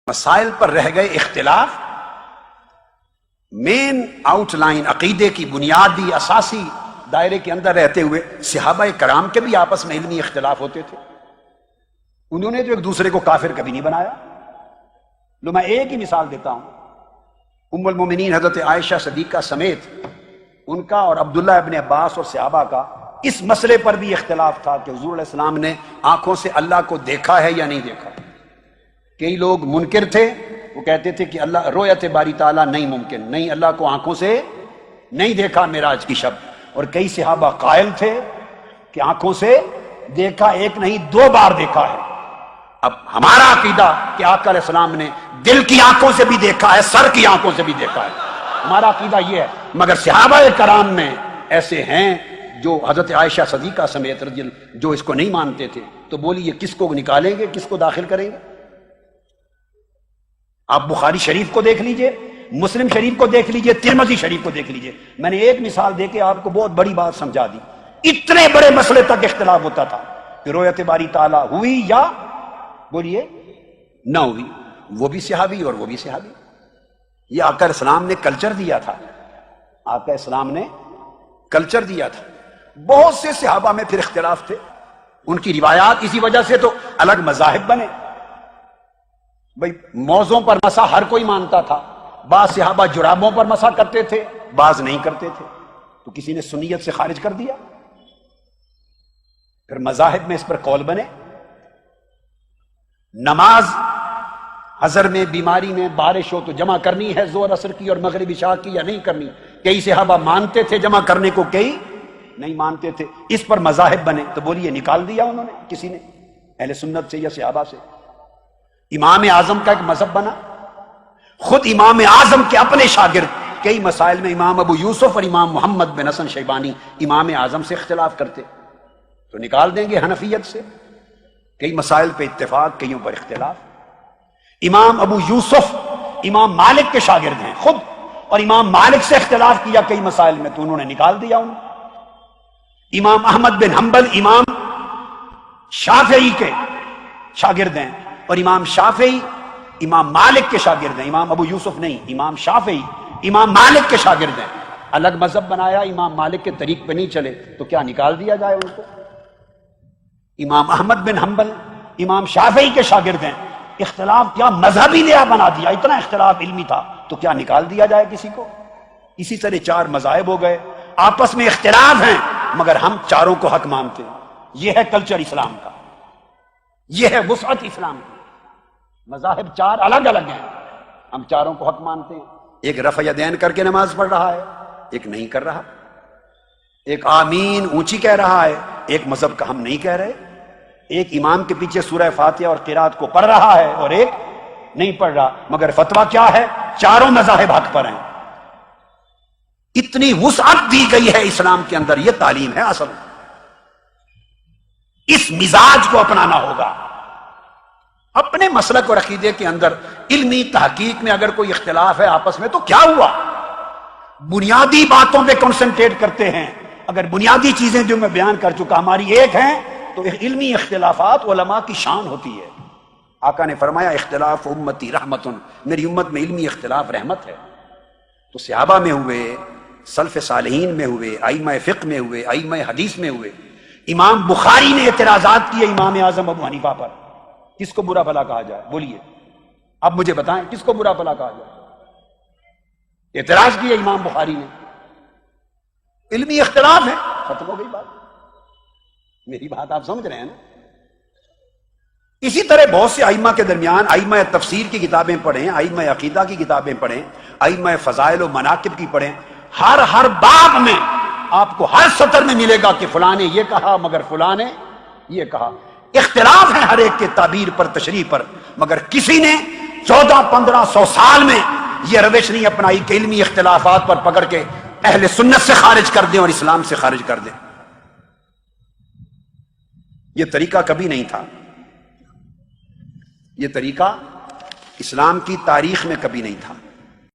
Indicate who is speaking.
Speaker 1: مسائل پر رہ گئے اختلاف، مین آؤٹ لائن عقیدے کی بنیادی اساسی دائرے کے اندر رہتے ہوئے صحابہ کرام کے بھی آپس میں علمی اختلاف ہوتے تھے۔ انہوں نے جو ایک دوسرے کو کافر کبھی نہیں بنایا۔ لو میں ایک ہی مثال دیتا ہوں، ام المومنین حضرت عائشہ صدیقہ سمیت ان کا اور عبداللہ ابن عباس اور صحابہ کا اس مسئلے پر بھی اختلاف تھا کہ حضور علیہ السلام نے آنکھوں سے اللہ کو دیکھا ہے یا نہیں دیکھا۔ کئی لوگ منکر تھے، وہ کہتے تھے کہ اللہ رؤیت باری تعالیٰ نہیں ممکن، نہیں اللہ کو آنکھوں سے نہیں دیکھا معراج کی شب۔ اور کئی صحابہ قائل تھے کہ آنکھوں سے دیکھا، ایک نہیں دو بار دیکھا ہے۔ اب ہمارا عقیدہ کہ آقا علیہ السلام نے دل کی آنکھوں سے بھی دیکھا ہے، سر کی آنکھوں سے بھی دیکھا ہے، ہمارا عقیدہ یہ ہے۔ مگر صحابہ کرام میں ایسے ہیں جو حضرت عائشہ صدیقہ سمیت جو اس کو نہیں مانتے تھے، تو بولیے کس کو نکالیں گے، کس کو داخل کریں گے؟ آپ بخاری شریف کو دیکھ لیجئے، مسلم شریف کو دیکھ لیجئے، ترمذی شریف کو دیکھ لیجئے۔ میں نے ایک مثال دے کے آپ کو بہت بڑی بات سمجھا دی۔ اتنے بڑے مسئلے تک اختلاف ہوتا تھا کہ رؤیت باری تعالیٰ ہوئی یا بولیے نہ ہوئی، وہ بھی صحابی اور وہ بھی صحابی۔ یہ آقا علیہ السلام نے کلچر دیا تھا، آقا علیہ السلام نے کلچر دیا تھا۔ بہت سے صحابہ میں پھر اختلاف تھے، ان کی روایات اسی وجہ سے تو الگ مذاہب بنے۔ بھئی موزوں پر مسح ہر کوئی مانتا تھا، بعض صحابہ جرابوں پر مسح کرتے تھے، بعض نہیں کرتے تھے، تو کسی نے سنیت سے خارج کر دیا۔ پھر مذاہب میں اس پر قول بنے۔ نماز حضر میں، بیماری میں، بارش ہو تو جمع کرنی ہے ظہر عصر کی اور مغرب عشاء کی یا نہیں کرنی۔ کئی صحابہ مانتے تھے جمع کرنے کو، کئی نہیں مانتے تھے۔ اس پر مذاہب بنے، تو بولیے نکال دیا انہوں نے کسی نے اہل سنت سے یا صحابہ سے؟ امام اعظم کا ایک مذہب بنا، خود امام اعظم کے اپنے شاگرد کئی مسائل میں امام ابو یوسف اور امام محمد بن حسن شیبانی امام اعظم سے اختلاف کرتے، تو نکال دیں گے حنفیت سے؟ کئی مسائل پہ اتفاق، کئیوں پر اختلاف۔ امام ابو یوسف امام مالک کے شاگرد ہیں خود، اور امام مالک سے اختلاف کیا کئی مسائل میں، تو انہوں نے نکال دیا انہوں۔ امام احمد بن حنبل امام شافعی کے شاگرد ہیں، اور امام شافعی امام مالک کے شاگرد ہیں، امام ابو یوسف نہیں، امام شافعی امام مالک کے شاگرد ہیں۔ الگ مذہب بنایا، امام مالک کے طریق پہ نہیں چلے تو کیا نکال دیا جائے ان کو؟ امام احمد بن حنبل امام شافعی کے شاگرد ہیں، اختلاف کیا مذہبی لیا بنا دیا، اتنا اختلاف علمی تھا تو کیا نکال دیا جائے کسی کو؟ اسی طرح چار مذاہب ہو گئے، آپس میں اختلاف ہیں مگر ہم چاروں کو حق مانتے ہیں۔ یہ ہے کلچر اسلام کا، یہ ہے وسعت اسلام کی۔ مذاہب چار الگ الگ ہیں، ہم چاروں کو حق مانتے ہیں۔ ایک رفع یدین کر کے نماز پڑھ رہا ہے، ایک نہیں کر رہا۔ ایک آمین اونچی کہہ رہا ہے، ایک مذہب کا ہم نہیں کہہ رہے۔ ایک امام کے پیچھے سورہ فاتحہ اور قرات کو پڑھ رہا ہے اور ایک نہیں پڑھ رہا، مگر فتویٰ کیا ہے؟ چاروں مذاہب حق پر ہیں۔ اتنی وسعت دی گئی ہے اسلام کے اندر، یہ تعلیم ہے اصل۔ اس مزاج کو اپنانا ہوگا۔ اپنے مسلک اور عقیدے کے اندر علمی تحقیق میں اگر کوئی اختلاف ہے آپس میں تو کیا ہوا؟ بنیادی باتوں پہ کنسنٹریٹ کرتے ہیں۔ اگر بنیادی چیزیں جو میں بیان کر چکا ہماری ایک ہیں تو علمی اختلافات علماء کی شان ہوتی ہے۔ آقا نے فرمایا اختلاف امتی رحمت، میری امت میں علمی اختلاف رحمت ہے۔ تو صحابہ میں ہوئے، سلف صالحین میں ہوئے، ائمہ فقہ میں ہوئے، ائمہ حدیث میں ہوئے۔ امام بخاری نے اعتراضات کیے امام اعظم ابو حنیفہ پر، کس کو برا بھلا کہا جائے؟ بولیے اب مجھے بتائیں کس کو برا بھلا کہا جائے؟ اعتراض کیا امام بخاری نے، علمی اختلاف ہے، ختم ہو گئی بات۔ میری بات آپ سمجھ رہے ہیں نا؟ اسی طرح بہت سے ائمہ کے درمیان ائمہ تفسیر کی کتابیں پڑھیں، ائمہ عقیدہ کی کتابیں پڑھیں، ائمہ فضائل و مناقب کی پڑھیں، ہر باب میں آپ کو ہر سطر میں ملے گا کہ فلاں نے یہ کہا مگر فلاں نے یہ کہا۔ اختلاف ہے ہر ایک کے تعبیر پر، تشریح پر، مگر کسی نے 1400-1500 سال میں یہ روش نہیں اپنائی کہ علمی اختلافات پر پکڑ کے اہل سنت سے خارج کر دیں اور اسلام سے خارج کر دیں۔ یہ طریقہ کبھی نہیں تھا، یہ طریقہ اسلام کی تاریخ میں کبھی نہیں تھا۔